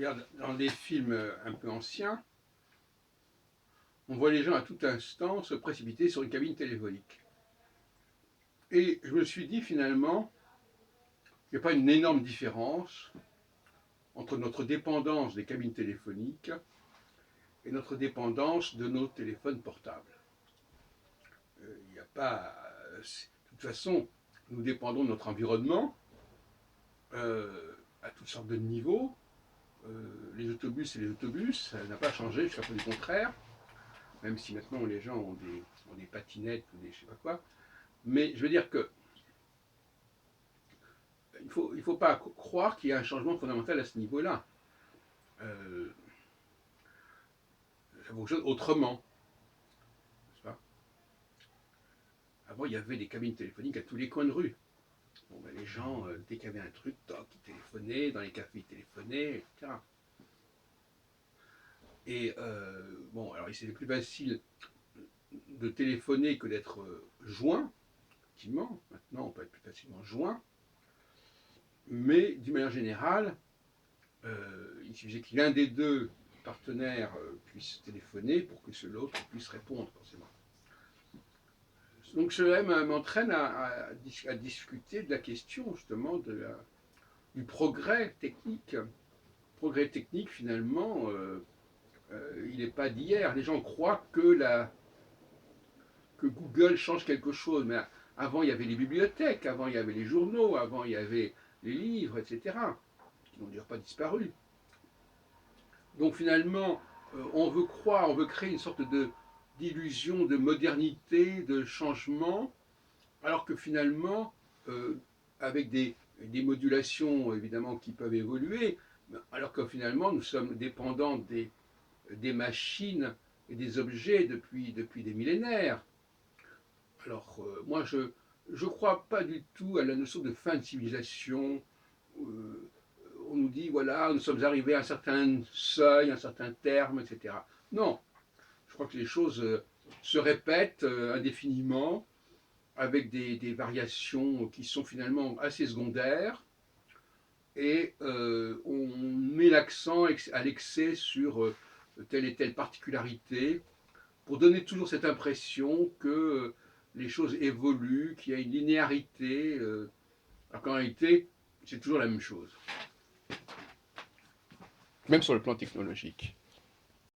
regarde, dans des films un peu anciens, on voit les gens à tout instant se précipiter sur une cabine téléphonique. Et je me suis dit finalement, il n'y a pas une énorme différence entre notre dépendance des cabines téléphoniques et notre dépendance de nos téléphones portables. Il n'y a pas. De toute façon, nous dépendons de notre environnement à toutes sortes de niveaux. Les autobus, c'est les autobus, ça n'a pas changé jusqu'à preuve du contraire, même si maintenant les gens ont des patinettes ou des je sais pas quoi. Mais je veux dire que il faut pas croire qu'il y a un changement fondamental à ce niveau-là. Ça fonctionne autrement. Pas. Avant, il y avait des cabines téléphoniques à tous les coins de rue. Bon, ben, les gens, dès qu'il y avait un truc, toc, ils téléphonaient, dans les cafés, ils téléphonaient, etc. Et bon, alors c'était plus facile de téléphoner que d'être joint, effectivement. Maintenant, on peut être plus facilement joint. Mais d'une manière générale, il suffisait que l'un des deux partenaires puisse téléphoner pour que l'autre puisse répondre, forcément. Donc cela m'entraîne à discuter de la question, justement, du progrès technique. Le progrès technique, finalement, il n'est pas d'hier. Les gens croient que Google change quelque chose, mais avant, il y avait les bibliothèques, avant, il y avait les journaux, avant, il y avait les livres, etc., qui n'ont d'ailleurs pas disparu. Donc finalement, on veut croire, on veut créer une sorte d'illusion de modernité, de changement, alors que finalement, avec des modulations évidemment qui peuvent évoluer, alors que finalement nous sommes dépendants des machines et des objets depuis des millénaires. Alors moi je crois pas du tout à la notion de fin de civilisation. On nous dit voilà, nous sommes arrivés à un certain seuil, un certain terme, etc. Non, je crois que les choses se répètent indéfiniment, avec des variations qui sont finalement assez secondaires, et on met l'accent à l'excès sur telle et telle particularité, pour donner toujours cette impression que les choses évoluent, qu'il y a une linéarité, alors qu'en réalité, c'est toujours la même chose. Même sur le plan technologique.